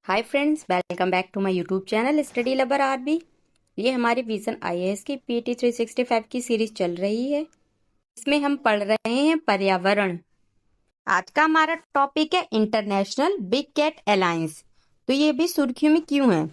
Hi friends, welcome back to my YouTube channel study lover RB. ये हमारी vision IAS की PT 365 की series चल रही है। इसमें हम पढ़ रहे हैं पर्यावरण। आज का हमारा टॉपिक है इंटरनेशनल बिग कैट अलायंस। तो ये भी सुर्खियों में क्यों है?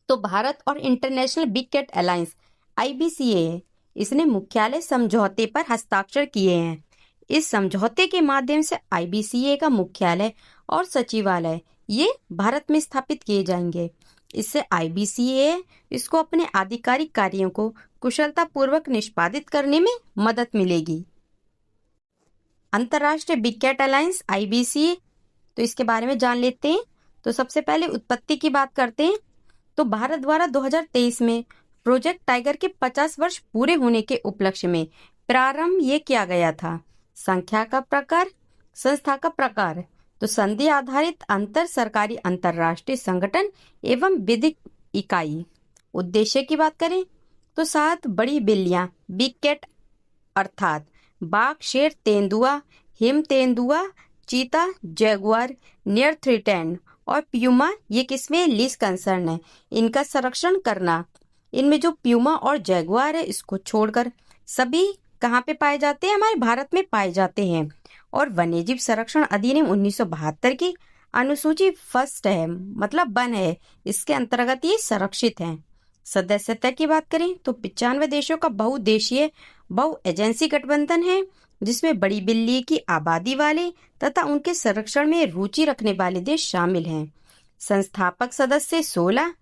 तो भारत और international big cat alliance IBCA है। इसने मुख्यालय समझौते पर हस्ताक्षर किए हैं। इस समझौते के माध्यम से आईबीसीए का मुख्यालय और सचिवालय ये भारत में स्थापित किए जाएंगे। इससे आईबीसीए इसको अपने आधिकारिक कार्यों को कुशलता पूर्वक निष्पादित करने में मदद मिलेगी। अंतर्राष्ट्रीय बिग कैट अलायंस आईबीसीए, तो इसके बारे में जान लेते हैं। तो सबसे पहले उत्पत्ति की बात करते हैं। तो भारत द्वारा 2023 में प्रोजेक्ट टाइगर के 50 वर्ष पूरे होने के उपलक्ष्य में प्रारंभ ये किया गया था। संख्या का प्रकार, संस्था का प्रकार, तो संधि आधारित अंतर सरकारी अंतर्राष्ट्रीय संगठन एवं विधिक इकाई। उद्देश्य की बात करें तो 7 बड़ी बिल्लियां बिग कैट अर्थात बाघ, शेर, तेंदुआ, हिम तेंदुआ, चीता, जैगुआर, नियर थ्रेटेंड और प्यूमा ये किसमें लीस्ट कंसर्न है, इनका संरक्षण करना। इनमें जो प्यूमा और जैगुआर है इसको छोड़कर सभी कहाँ पे पाए जाते हैं? हमारे भारत में पाए जाते हैं। और वन्यजीव संरक्षण अधिनियम 1972 की अनुसूची फर्स्ट है, मतलब वन है, इसके अंतर्गत ये संरक्षित हैं। सदस्यता की बात करें तो 95 देशों का बहुदेशीय बहु एजेंसी गठबंधन है, जिसमें बड़ी बिल्ली की आबादी वाले तथा उनके संरक्षण में रुचि रखने वाले देश शामिल हैं। संस्थापक सदस्य 16,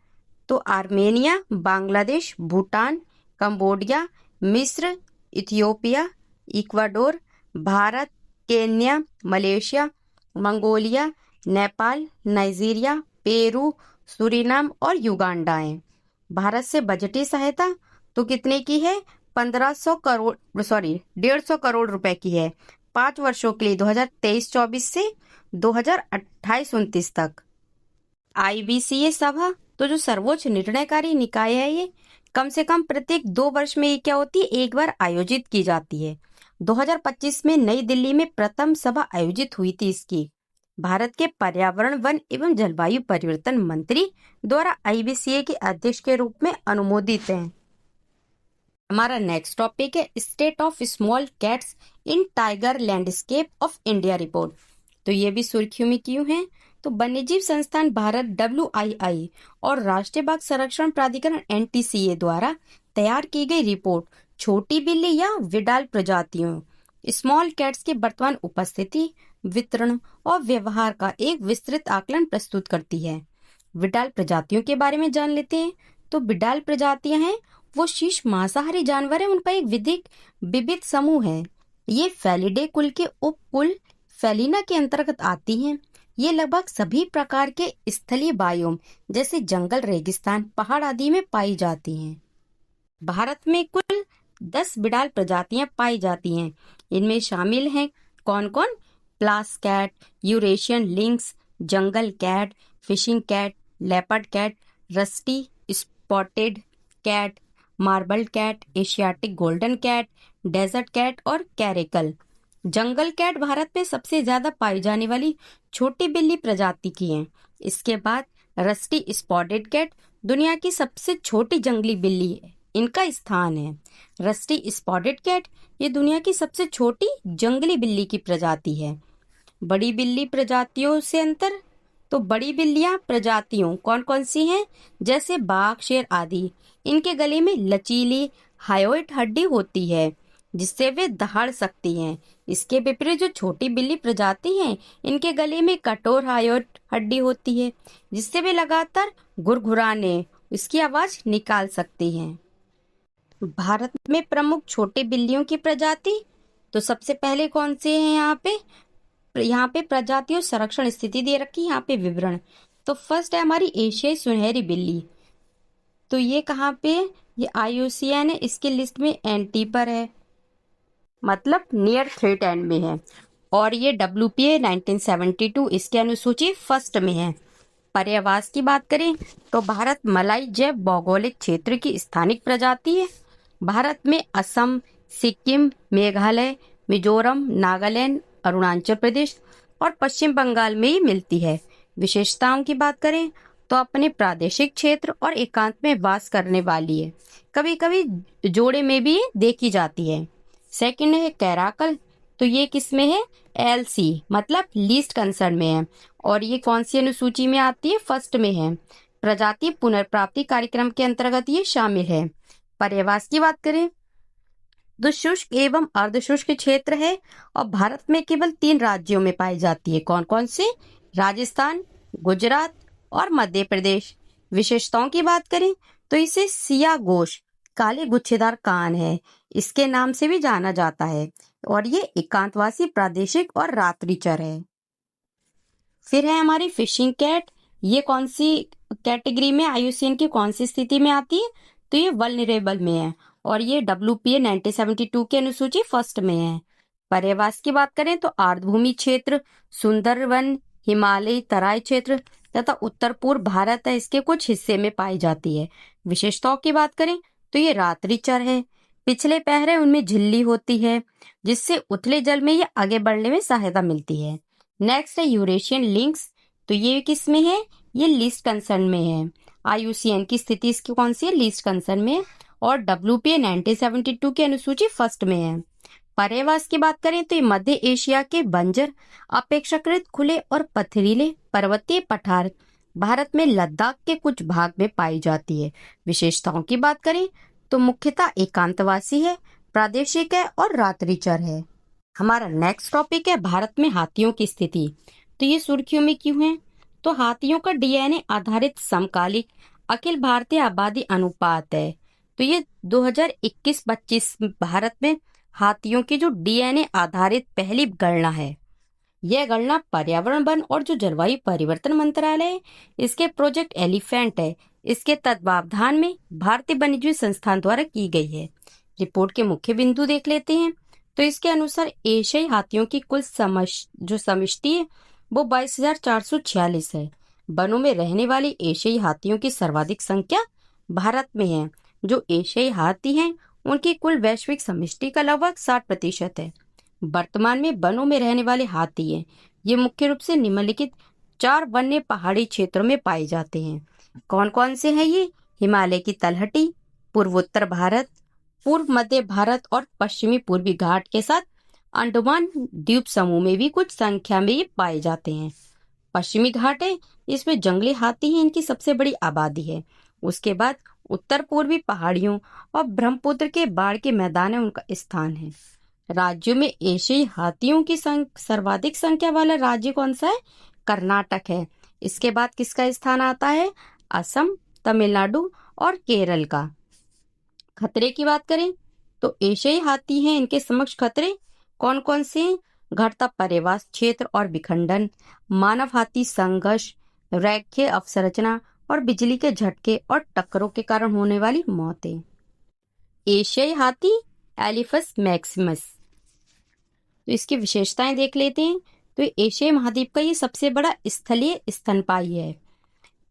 तो आर्मेनिया, बांग्लादेश, भूटान, कंबोडिया, मिस्र, Ethiopia, Ecuador, Bharat, Kenya, Malaysia, Mongolia, Nepal, Nigeria, Peru, Suriname और युगांडा है। भारत से बजटीय सहायता तो कितने की है? 150 करोड़ रुपए की है 5 वर्षों के लिए, 2023-24 से 2028-29 तक। आईबीसीए सभा, तो जो सर्वोच्च निर्णयकारी निकाय है, ये कम से कम प्रत्येक 2 वर्ष में ये क्या होती है? एक बार आयोजित की जाती है। 2025 में नई दिल्ली में प्रथम सभा आयोजित हुई थी इसकी। भारत के पर्यावरण, वन एवं जलवायु परिवर्तन मंत्री द्वारा आईबीसीए के अध्यक्ष के रूप में अनुमोदित है। हमारा नेक्स्ट टॉपिक है state of small cats in tiger landscape of India report. तो ये भी सुर्खियों में क्यों है? तो वन्यजीव संस्थान भारत WII और राष्ट्रीय बाघ संरक्षण प्राधिकरण NTCA द्वारा तैयार की गई रिपोर्ट छोटी बिल्ली या विडाल प्रजातियों स्मॉल कैट्स की वर्तमान उपस्थिति, वितरण और व्यवहार का एक विस्तृत आकलन प्रस्तुत करती है। विडाल प्रजातियों के बारे में जान लेते हैं। तो विडाल प्रजातियां हैं वो शीर्ष मांसाहारी जानवर है, उनका एक विविध समूह है। ये फेलिडे कुल के उपकुल फेलिना के अंतर्गत आती हैं। ये लगभग सभी प्रकार के स्थलीय बायोम जैसे जंगल, रेगिस्तान, पहाड़ आदि में पाई जाती हैं। भारत में कुल 10 बिडाल प्रजातियां पाई जाती हैं। इनमें शामिल हैं कौन कौन? Pallas cat, Eurasian lynx, jungle cat, fishing cat, leopard cat, rusty spotted cat, marble cat, Asiatic golden cat, desert cat और कैरेकल। जंगल कैट भारत में सबसे ज्यादा पाई जाने वाली छोटी बिल्ली प्रजाति की है। इसके बाद रस्टी स्पॉटेड कैट दुनिया की सबसे छोटी जंगली बिल्ली है, इनका स्थान है। रस्टी स्पॉटेड कैट ये दुनिया की सबसे छोटी जंगली बिल्ली की प्रजाति है। बड़ी बिल्ली प्रजातियों से अंतर, तो बड़ी बिल्लियां प्रजातियों कौन कौन सी हैं? जैसे बाघ, शेर आदि। इनके गले में लचीली हायोइड हड्डी होती है जिससे वे दहाड़ सकती हैं। इसके विपरीत जो छोटी बिल्ली प्रजाति हैं, इनके गले में कठोर हायोइड हड्डी होती है जिससे वे लगातार घुरघुराने इसकी आवाज निकाल सकती हैं। भारत में प्रमुख छोटी बिल्लियों की प्रजाति, तो सबसे पहले कौन से हैं? यहाँ पे प्रजातियों संरक्षण स्थिति दे रखी है, यहाँ पे विवरण। तो फर्स्ट है हमारी एशियाई सुनहरी बिल्ली। तो ये कहाँ पे? ये IUCN है, इसकी लिस्ट में NT पर है, मतलब नियर थ्रेटेंड में है। और ये WPA 1972 इसकी अनुसूची फर्स्ट में है। पर्यावास की बात करें तो भारत मलय जैव भौगोलिक क्षेत्र की स्थानिक प्रजाति है। भारत में असम, सिक्किम, मेघालय, मिजोरम, नागालैंड, अरुणाचल प्रदेश और पश्चिम बंगाल में ही मिलती है। विशेषताओं की बात करें तो अपने प्रादेशिक क्षेत्र और एकांत में वास करने वाली है, कभी कभी जोड़े में भी ये देखी जाती है। सेकंड है कैराकल, तो ये किसमें है? LC मतलब लीस्ट कंसर्न में है, और ये कौन सी अनुसूची में आती है? फर्स्ट में है। प्रजाति पुनर्प्राप्ति कार्यक्रम के अंतर्गत ये शामिल है। पर्यावास की बात करें तो शुष्क एवं अर्धशुष्क क्षेत्र है और भारत में केवल 3 राज्यों में पाई जाती है। कौन कौन से? राजस्थान, गुजरात और मध्य प्रदेश। विशेषताओं की बात करें तो इसे सिया घोष काले गुच्छेदार कान है, इसके नाम से भी जाना जाता है, और ये एकांतवासी प्रादेशिक और रात्रिचर है। फिर है हमारी फिशिंग कैट, ये कौन सी कैटेगरी में, IUCN की कौन सी स्थिति में आती है? तो ये वल्नरेबल में है, और ये WPA 1972 की अनुसूची फर्स्ट में है। पर्यावास की बात करें तो आर्द्रभूमि क्षेत्र, सुंदरवन, हिमालयी तराई क्षेत्र तथा उत्तर पूर्व भारत है, इसके कुछ हिस्से में पाई जाती है। विशेषताओं की बात करें तो ये रात्रिचर है, पिछले पैर है उनमें झिल्ली होती है, जिससे उथले जल में ये आगे बढ़ने में सहायता मिलती है। नेक्स्ट है यूरेशियन लिंक्स, तो ये किस में है? ये लीस्ट कंसर्न में है। IUCN की स्थिति इसकी कौन सी है? लीस्ट कंसर्न में, और WPA 1972 की अनुसूची फर्स्ट में है। पर्यावास की बात करें तो ये मध्य एशिया के बंजर अपेक्षाकृत खुले और पथरीले पर्वतीय पठार भारत में लद्दाख के कुछ भाग में पाई जाती है। विशेषताओं की बात करें तो मुख्यतः एकांतवासी है, प्रादेशिक है और रात्रिचर है। हमारा नेक्स्ट टॉपिक है भारत में हाथियों की स्थिति। तो ये सुर्खियों में क्यों है? तो हाथियों का DNA आधारित समकालिक अखिल भारतीय आबादी अनुपात है। तो ये 2021-25 भारत में हाथियों की जो DNA आधारित पहली गणना है। यह गणना पर्यावरण, वन और जो जलवायु परिवर्तन मंत्रालय है, इसके प्रोजेक्ट एलिफेंट है, इसके तत्वावधान में भारतीय वन्यजीव संस्थान द्वारा की गई है। रिपोर्ट के मुख्य बिंदु देख लेते हैं। तो इसके अनुसार एशियाई हाथियों की कुल समष्टि है वो 22,446 है। वनों में रहने वाली एशियाई हाथियों की सर्वाधिक संख्या भारत में है। जो एशियाई हाथी हैं उनकी कुल वैश्विक समष्टि का लगभग 60% है। वर्तमान में वनों में रहने वाले हाथी हैं, ये मुख्य रूप से निम्नलिखित 4 वन्य पहाड़ी क्षेत्रों में पाए जाते हैं। कौन कौन से हैं ये? हिमालय की तलहटी, पूर्वोत्तर भारत, पूर्व मध्य भारत और पश्चिमी पूर्वी घाट के साथ अंडमान द्वीप समूह में भी कुछ संख्या में ये पाए जाते हैं। पश्चिमी घाट है, इसमें जंगली हाथी हैं, इनकी सबसे बड़ी आबादी है। उसके बाद उत्तर पूर्वी पहाड़ियों और ब्रह्मपुत्र के बाढ़ के मैदान है, उनका स्थान है। राज्यों में एशियाई हाथियों की सर्वाधिक संख्या वाला राज्य कौन सा है? कर्नाटक है। इसके बाद किसका स्थान आता है? असम, तमिलनाडु और केरल का। खतरे की बात करें तो एशियाई हाथी हैं, इनके समक्ष खतरे कौन कौन से हैं? घटता पर्यावरण क्षेत्र और विखंडन, मानव हाथी संघर्ष, रेखीय अवसंरचना और बिजली के झटके और टक्करों के कारण होने वाली मौतें। एशियाई हाथी एलिफस मैक्सिमस, तो इसकी विशेषताएं देख लेते हैं। तो एशियाई महाद्वीप का ये सबसे बड़ा स्थलीय स्तनपायी है।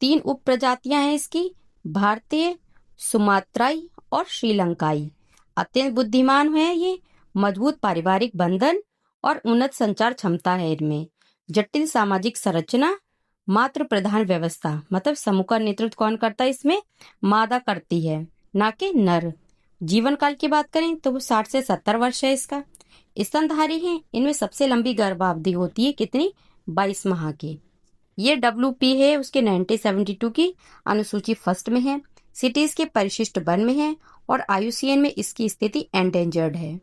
3 उप प्रजातियां हैं इसकी, भारतीय, सुमात्राई और श्रीलंकाई। अत्यंत बुद्धिमान है ये, मजबूत पारिवारिक बंधन और उन्नत संचार क्षमता है इनमें। जटिल सामाजिक संरचना, मातृ प्रधान व्यवस्था, मतलब समूह का नेतृत्व कौन करता है? इसमें मादा करती है, ना कि नर। जीवन काल की बात करें तो वो 60 से 70 वर्ष है इसका। स्तनधारी है, इनमें सबसे लंबी गर्भावधि होती है, कितनी? 22 माह की। ये WP है उसके 1972 की अनुसूची फर्स्ट में है। सिटीज के परिशिष्ट वन में है और IUCN में इसकी स्थिति एंडेंजर्ड है।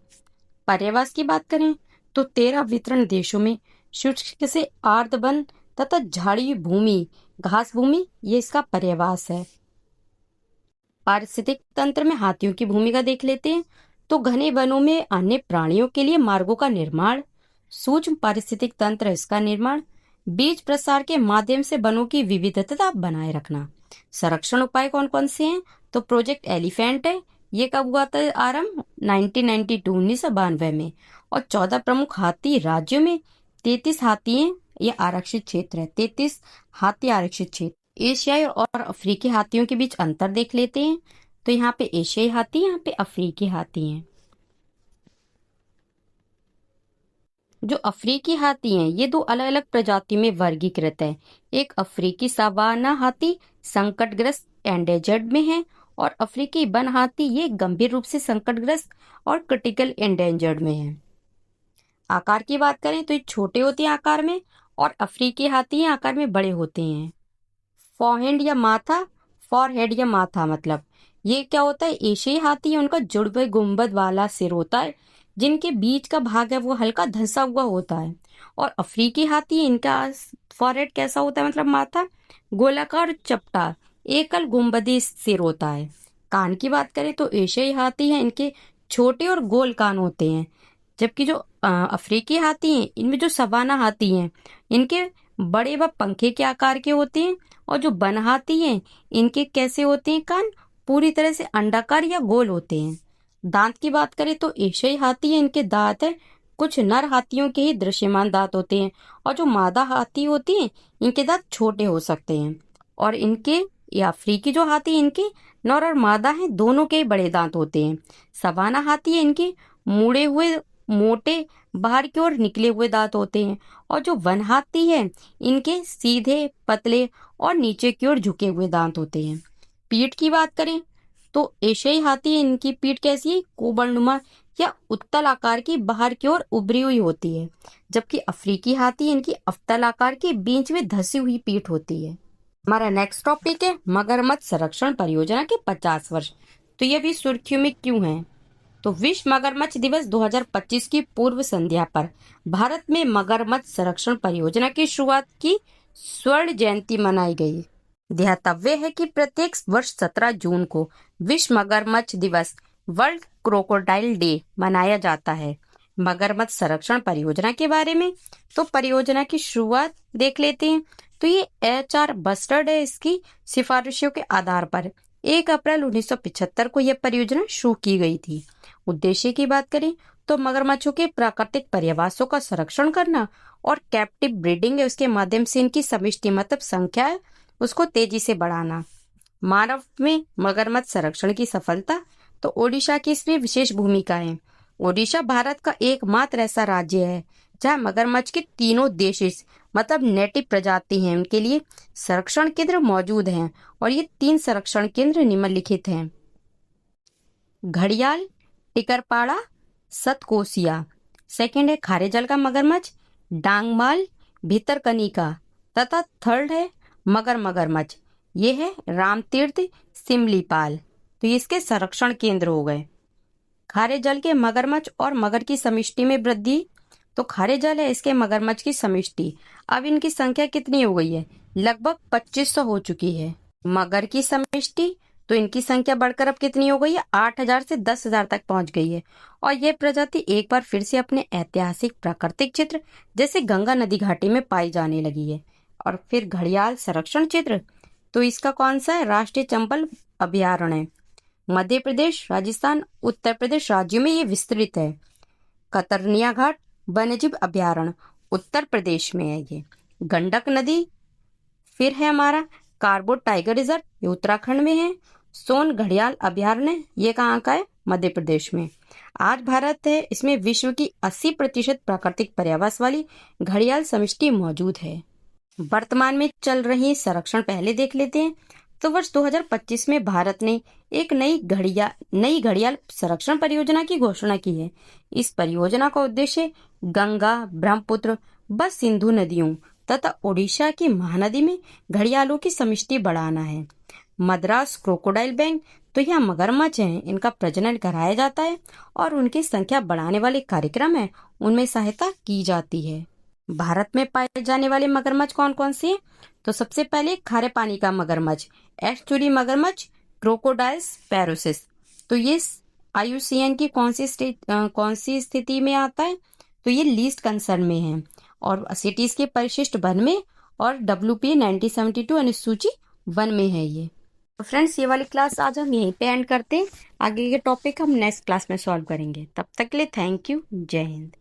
पर्यावास की बात करें तो 13 वितरण देशों में शुष्क से आर्द्र वन तथा झाड़ी भूमि, घास भूमि, ये इसका पर्यावास है। पारिस्थितिक तंत्र में हाथियों की भूमिका देख लेते हैं। तो घने वनों में अन्य प्राणियों के लिए मार्गों का निर्माण, सूक्ष्म पारिस्थितिक तंत्र इसका निर्माण, बीज प्रसार के माध्यम से वनों की विविधता बनाए रखना। संरक्षण उपाय कौन कौन से हैं? तो प्रोजेक्ट एलिफेंट है, ये कब हुआ था आरंभ? 1992 में, और 14 प्रमुख हाथी राज्यों में 33 हाथी हैं, ये आरक्षित क्षेत्र है। 33 हाथी आरक्षित क्षेत्र। एशियाई और अफ्रीकी हाथियों के बीच अंतर देख लेते हैं। तो यहाँ पे एशियाई हाथी, यहाँ पे अफ्रीकी हाथी हैं। जो अफ्रीकी हाथी हैं ये दो अलग अलग प्रजाति में वर्गीकृत है। एक अफ्रीकी सवाना हाथी संकटग्रस्त एंडेंजर्ड में है और अफ्रीकी वन हाथी ये गंभीर रूप से संकटग्रस्त और क्रिटिकल एंडेंजर्ड में है। आकार की बात करें तो ये छोटे होते हैं आकार में और अफ्रीकी हाथी हैं आकार में बड़े होते हैं। फॉरहेड या माथा मतलब ये क्या होता है, एशियाई हाथी है उनका जुड़वे गुंबद वाला सिर होता है जिनके बीच का भाग है वो हल्का धंसा हुआ होता है। और अफ्रीकी हाथी इनका फॉरहेड कैसा होता है मतलब माथा गोलाकार चपटा एकल गुंबदी सिर होता है। कान की बात करें तो एशियाई हाथी है इनके छोटे और गोल कान होते हैं, जबकि जो अफ्रीकी हाथी हैं इनमें जो सवाना हाथी हैं इनके बड़े व पंखे के आकार के होते हैं। और जो वन हाथी हैं इनके कैसे होते हैं कान, पूरी तरह से अंडाकार या गोल होते हैं। दांत की बात करें तो एशियाई हाथी है इनके दांत है कुछ नर हाथियों के ही दृश्यमान दांत होते हैं और जो मादा हाथी होती हैं इनके दांत छोटे हो सकते हैं। और इनके या अफ्रीकी जो हाथी इनके नर और मादा हैं दोनों के बड़े दांत होते हैं। सवाना हाथी है इनके मुड़े हुए मोटे बाहर की ओर निकले हुए दांत होते हैं। और जो वन हाथी है इनके सीधे पतले और नीचे की ओर झुके हुए दांत होते हैं। पीठ की बात करें तो एशियाई हाथी इनकी पीठ कैसी है, कोबलनुमा या उत्तल आकार की बाहर की ओर उभरी हुई होती है, जबकि अफ्रीकी हाथी इनकी अवतल आकार की बीच में धसी हुई पीठ होती है। हमारा नेक्स्ट टॉपिक है मगरमच्छ संरक्षण परियोजना के 50 वर्ष। तो ये भी सुर्खियों में क्यों है, तो विश्व मगरमच्छ दिवस 2025 की पूर्व संध्या पर भारत में मगरमच्छ संरक्षण परियोजना की शुरुआत की स्वर्ण जयंती मनाई गई। ध्यातव्य है कि प्रत्येक वर्ष 17 जून को विश्व मगरमच्छ दिवस वर्ल्ड क्रोकोडाइल डे मनाया जाता है। मगरमच्छ संरक्षण परियोजना के बारे में तो परियोजना की शुरुआत देख लेते हैं। तो ये HR बस्टर्ड है, इसकी सिफारिशों के आधार पर 1 अप्रैल 1975 को यह परियोजना शुरू की गई थी। उद्देश्य की बात करें तो मगरमच्छों के प्राकृतिक पर्यावासों का संरक्षण करना और कैप्टिव ब्रीडिंग है उसके माध्यम से इनकी समष्टि मतलब संख्या है उसको तेजी से बढ़ाना। मानव में मगरमच्छ संरक्षण की सफलता तो ओडिशा की इसमें विशेष भूमिका है। ओडिशा भारत का एकमात्र ऐसा राज्य है जहां मगरमच्छ के तीनों देशी मतलब नेटिव प्रजाति हैं उनके लिए संरक्षण केंद्र मौजूद हैं। और ये 3 संरक्षण केंद्र निम्नलिखित हैं: घड़ियाल, टिकरपाड़ा, सतकोसिया। सेकंड है खारे जल का मगरमच्छ डांगमाल, भितरकनिका तथा थर्ड है मगरमच्छ ये है रामतीर्थ, सिमलीपाल। तो इसके संरक्षण केंद्र हो गए। खारे जल के मगरमच्छ और मगर की समष्टि में वृद्धि, तो खारे जल है इसके मगरमच्छ की समष्टि अब इनकी संख्या कितनी हो गई है, लगभग 2500 हो चुकी है। मगर की समष्टि तो इनकी संख्या बढ़कर अब कितनी हो गई है, 8000 से 10,000 तक पहुंच गई है। और यह प्रजाति एक बार फिर से अपने ऐतिहासिक प्राकृतिक क्षेत्र जैसे गंगा नदी घाटी में पाई जाने लगी है। और फिर घड़ियाल संरक्षण क्षेत्र तो इसका कौन सा है, राष्ट्रीय चंबल अभयारण्य है। मध्य प्रदेश, राजस्थान, उत्तर प्रदेश राज्यों में ये विस्तृत है। कतरनिया घाट वन्यजीव अभयारण्य उत्तर प्रदेश में है ये। गंडक नदी फिर है हमारा कार्बो टाइगर रिजर्व ये उत्तराखंड में है। सोन घड़ियाल अभयारण्य ये कहाँ का है, मध्य प्रदेश में। आज भारत है इसमें विश्व की 80% प्राकृतिक पर्यावास वाली घड़ियाल समष्टि मौजूद है। वर्तमान में चल रही संरक्षण पहले देख लेते हैं। तो वर्ष 2025 में भारत ने एक नई घड़ियाल संरक्षण परियोजना की घोषणा की है। इस परियोजना का उद्देश्य गंगा, ब्रह्मपुत्र व सिंधु नदियों तथा ओडिशा की महानदी में घड़ियालों की समष्टि बढ़ाना है। मद्रास क्रोकोडाइल बैंक तो यह मगरमच्छ हैं इनका प्रजनन कराया जाता है और उनकी संख्या बढ़ाने वाले कार्यक्रम है उनमें सहायता की जाती है। भारत में पाए जाने वाले मगरमच्छ कौन कौन से हैं, तो सबसे पहले खारे पानी का मगरमच्छ एस्चुरी मगरमच्छ क्रोकोडाइल्स पैरोसिस। तो ये IUCN की कौन सी स्थिति में आता है, तो ये लीस्ट कंसर्न में है और सिटीज के परिशिष्ट वन में और WPA 1972 अनुसूची 1 में है ये। तो फ्रेंड्स ये वाली क्लास आज हम यहीं पे एंड करते हैं। आगे के टॉपिक हम नेक्स्ट क्लास में सॉल्व करेंगे। तब तक के लिए थैंक यू, जय हिंद।